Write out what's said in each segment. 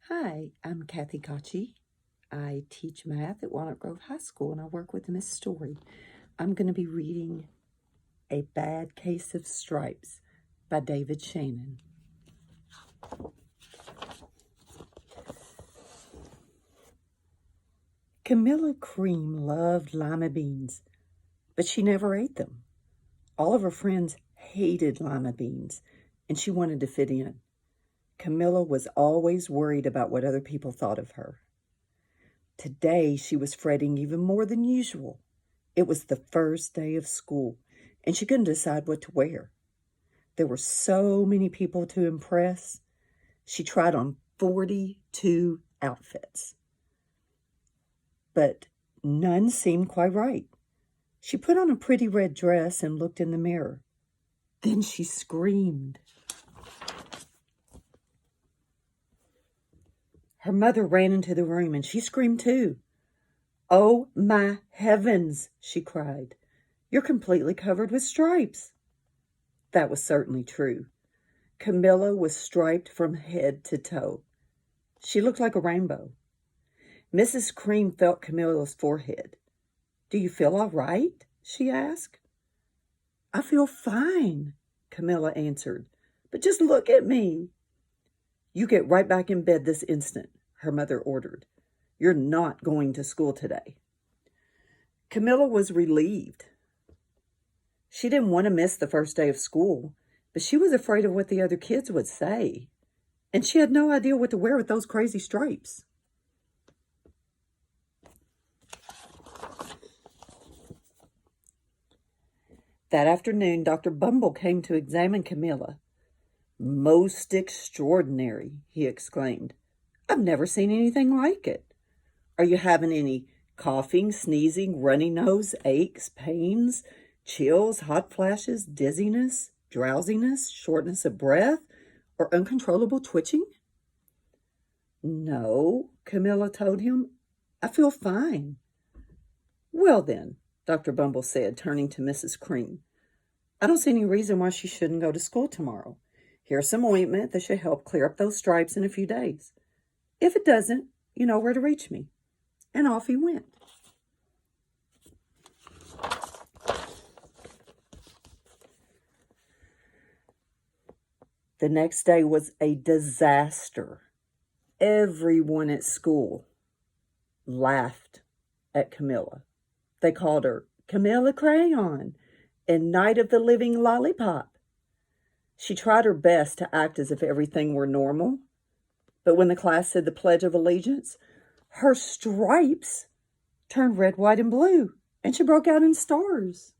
Hi, I'm Kathy Gotchi. I teach math at Walnut Grove High School and I work with Miss Story. I'm going to be reading A Bad Case of Stripes by David Shannon. Camilla Cream loved lima beans, but she never ate them. All of her friends hated lima beans, and she wanted to fit in. Camilla was always worried about what other people thought of her. Today, she was fretting even more than usual. It was the first day of school, and she couldn't decide what to wear. There were so many people to impress. She tried on 42 outfits, but none seemed quite right. She put on a pretty red dress and looked in the mirror. Then she screamed. Her mother ran into the room and she screamed too. "Oh my heavens," she cried. "You're completely covered with stripes." That was certainly true. Camilla was striped from head to toe. She looked like a rainbow. Mrs. Cream felt Camilla's forehead. "Do you feel all right?" she asked. "I feel fine," Camilla answered. "But just look at me." "You get right back in bed this instant," her mother ordered. "You're not going to school today." Camilla was relieved. She didn't want to miss the first day of school, but she was afraid of what the other kids would say. And she had no idea what to wear with those crazy stripes. That afternoon, Dr. Bumble came to examine Camilla. "Most extraordinary," he exclaimed. "I've never seen anything like it. Are you having any coughing, sneezing, runny nose, aches, pains, chills, hot flashes, dizziness, drowsiness, shortness of breath, or uncontrollable twitching?" "No," Camilla told him. "I feel fine." "Well then," Dr. Bumble said, turning to Mrs. Cream, "I don't see any reason why she shouldn't go to school tomorrow. Here's some ointment that should help clear up those stripes in a few days. If it doesn't, you know where to reach me." And off he went. The next day was a disaster. Everyone at school laughed at Camilla. They called her Camilla Crayon and Night of the Living Lollipop. She tried her best to act as if everything were normal, but when the class said the Pledge of Allegiance, her stripes turned red, white, and blue, and she broke out in stars.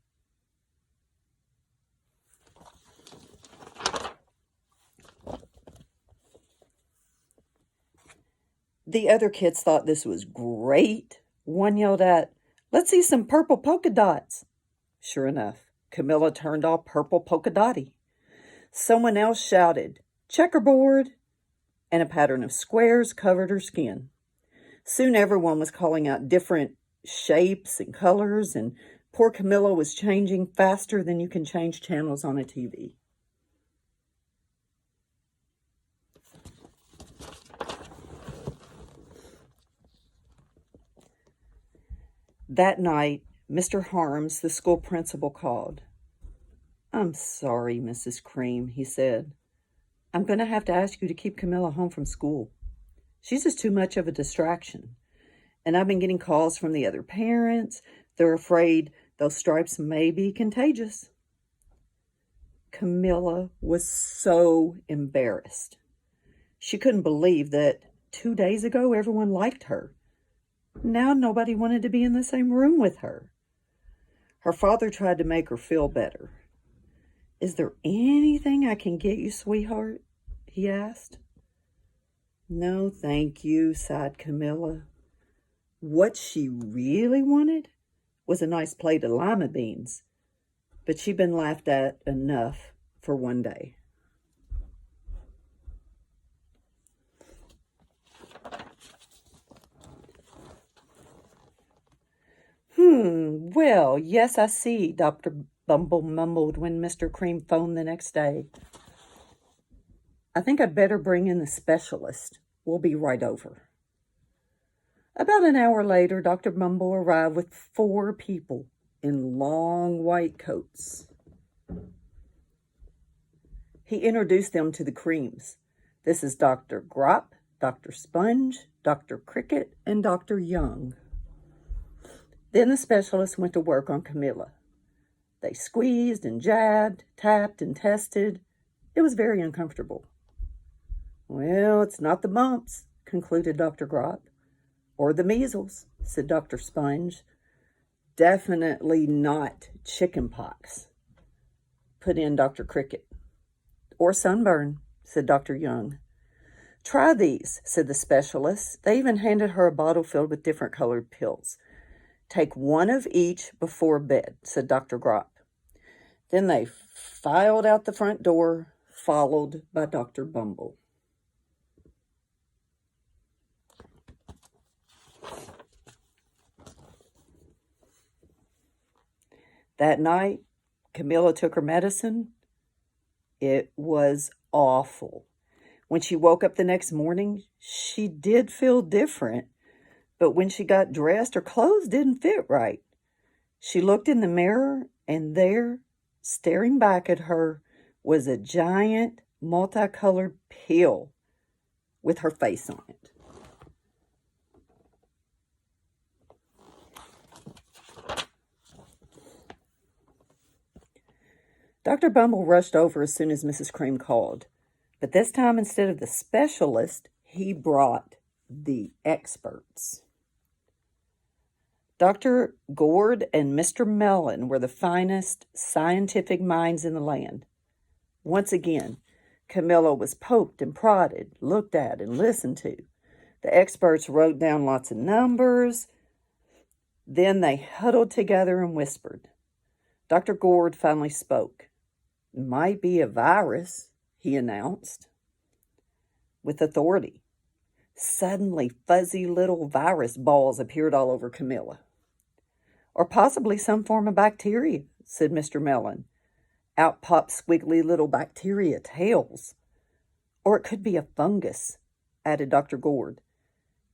The other kids thought this was great. One yelled out, "Let's see some purple polka dots." Sure enough, Camilla turned all purple polka dotty. Someone else shouted, "Checkerboard," and a pattern of squares covered her skin. Soon everyone was calling out different shapes and colors, and poor Camilla was changing faster than you can change channels on a TV. That night, Mr. Harms, the school principal, called. "I'm sorry, Mrs. Cream," he said. "I'm going to have to ask you to keep Camilla home from school. She's just too much of a distraction. And I've been getting calls from the other parents. They're afraid those stripes may be contagious." Camilla was so embarrassed. She couldn't believe that 2 days ago everyone liked her. Now nobody wanted to be in the same room with her. Her father tried to make her feel better. "Is there anything I can get you, sweetheart?" he asked. "No, thank you," sighed Camilla. What she really wanted was a nice plate of lima beans, but she'd been laughed at enough for one day. Well, yes, I see," Dr. Bumble mumbled when Mr. Cream phoned the next day. "I think I'd better bring in the specialist." We'll be right over." About an hour later, Dr. Bumble arrived with 4 people in long white coats. He introduced them to the Creams. "This is Dr. Grop, Dr. Sponge, Dr. Cricket, and Dr. Young." Then the specialist went to work on Camilla. They squeezed and jabbed, tapped and tested. It was very uncomfortable. "Well, it's not the mumps," concluded Dr. Grop. "Or the measles," said Dr. Sponge. "Definitely not chicken pox," put in Dr. Cricket. "Or sunburn," said Dr. Young. "Try these," said the specialist. They even handed her a bottle filled with different colored pills. "Take one of each before bed," said Dr. Grop. Then they filed out the front door, followed by Dr. Bumble. That night, Camilla took her medicine. It was awful. When she woke up the next morning, she did feel different, but when she got dressed, her clothes didn't fit right. She looked in the mirror, and there, staring back at her, was a giant, multicolored pill with her face on it. Dr. Bumble rushed over as soon as Mrs. Cream called. But this time, instead of the specialist, he brought the experts. Dr. Gourd and Mr. Mellon were the finest scientific minds in the land. Once again, Camilla was poked and prodded, looked at and listened to. The experts wrote down lots of numbers. Then they huddled together and whispered. Dr. Gourd finally spoke. "Might be a virus," he announced with authority. Suddenly, fuzzy little virus balls appeared all over Camilla. "Or possibly some form of bacteria," said Mr. Mellon. "Out popped squiggly little bacteria tails." "Or it could be a fungus," added Dr. Gourd.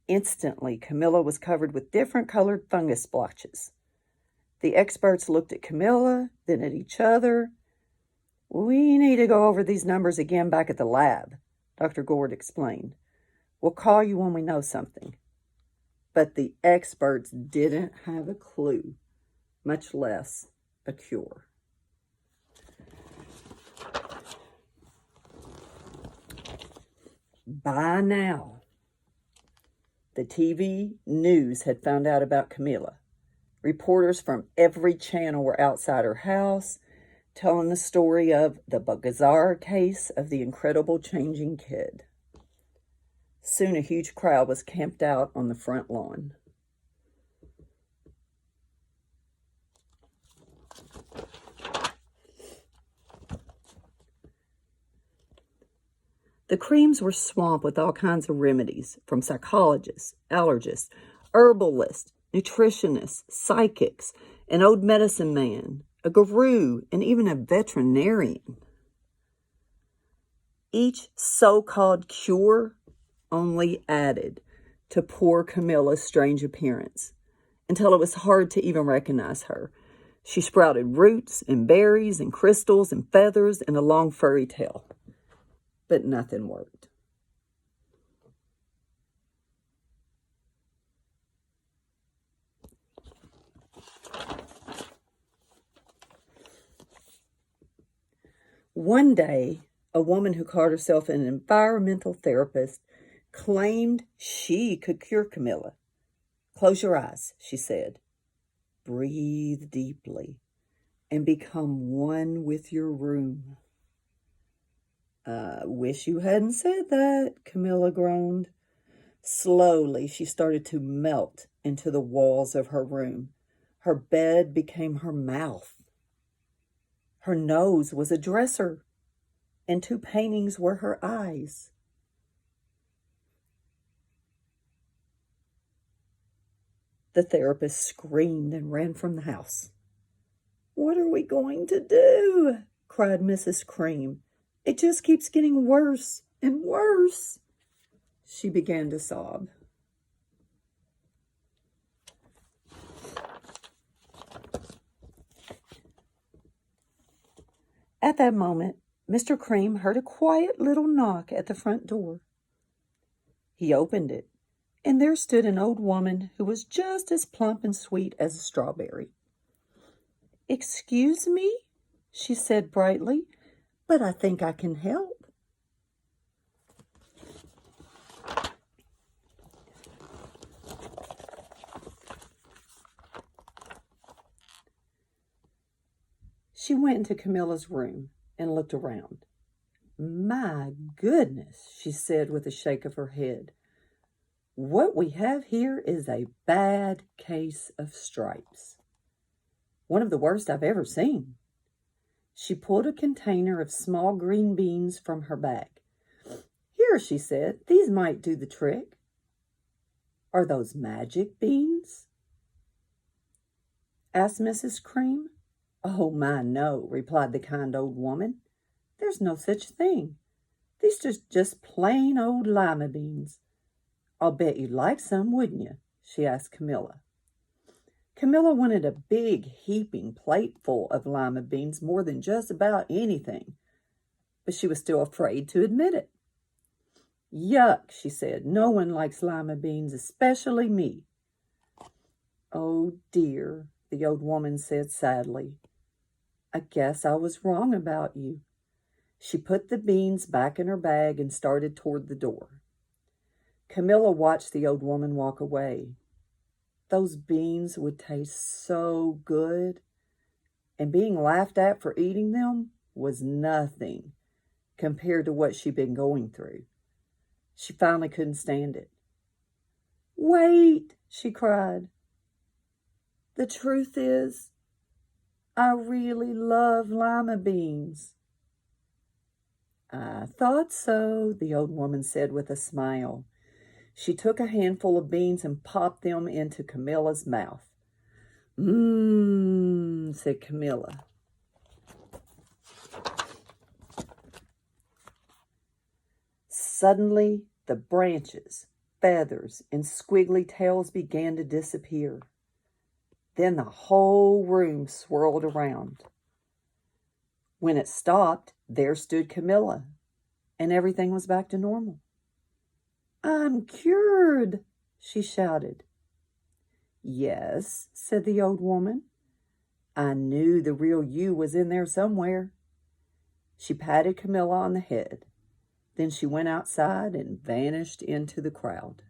Instantly, Camilla was covered with different colored fungus splotches. The experts looked at Camilla, then at each other. "We need to go over these numbers again back at the lab," Dr. Gourd explained. "We'll call you when we know something." But the experts didn't have a clue, much less a cure. By now, the TV news had found out about Camilla. Reporters from every channel were outside her house, telling the story of the bizarre case of the incredible changing kid. Soon a huge crowd was camped out on the front lawn. The Creams were swamped with all kinds of remedies from psychologists, allergists, herbalists, nutritionists, psychics, an old medicine man, a guru, and even a veterinarian. Each so-called cure only added to poor Camilla's strange appearance, until it was hard to even recognize her. She sprouted roots and berries and crystals and feathers and a long furry tail. But nothing worked. One day, a woman who called herself an environmental therapist claimed she could cure Camilla. "Close your eyes," she said. "Breathe deeply and become one with your room." "I wish you hadn't said that," Camilla groaned. Slowly, she started to melt into the walls of her room. Her bed became her mouth. Her nose was a dresser, and 2 paintings were her eyes. The therapist screamed and ran from the house. "What are we going to do?" cried Mrs. Cream. "It just keeps getting worse and worse." She began to sob. At that moment, Mr. Cream heard a quiet little knock at the front door. He opened it, and there stood an old woman who was just as plump and sweet as a strawberry. "Excuse me," she said brightly, "but I think I can help." She went into Camilla's room and looked around. "My goodness," she said with a shake of her head. "What we have here is a bad case of stripes. One of the worst I've ever seen." She pulled a container of small green beans from her bag. "Here," she said, "these might do the trick." "Are those magic beans?" asked Mrs. Cream. "Oh, my, no," replied the kind old woman. "There's no such thing. These are just plain old lima beans. I'll bet you'd like some, wouldn't you?" she asked Camilla. Camilla wanted a big, heaping plateful of lima beans more than just about anything, but she was still afraid to admit it. "Yuck," she said. "No one likes lima beans, especially me." "Oh, dear," the old woman said sadly. "I guess I was wrong about you." She put the beans back in her bag and started toward the door. Camilla watched the old woman walk away. Those beans would taste so good, and being laughed at for eating them was nothing compared to what she'd been going through. She finally couldn't stand it. "Wait," she cried. "The truth is, I really love lima beans." "I thought so," the old woman said with a smile. She took a handful of beans and popped them into Camilla's mouth. "Mmm," said Camilla. Suddenly, the branches, feathers, and squiggly tails began to disappear. Then the whole room swirled around. When it stopped, there stood Camilla, and everything was back to normal. "I'm cured," she shouted. "Yes," said the old woman. "I knew the real you was in there somewhere." She patted Camilla on the head. Then she went outside and vanished into the crowd.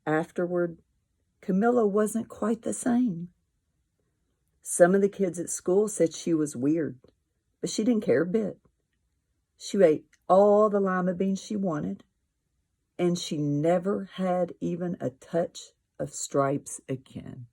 Afterward, Camilla wasn't quite the same. Some of the kids at school said she was weird, but she didn't care a bit. She ate all the lima beans she wanted, and she never had even a touch of stripes again.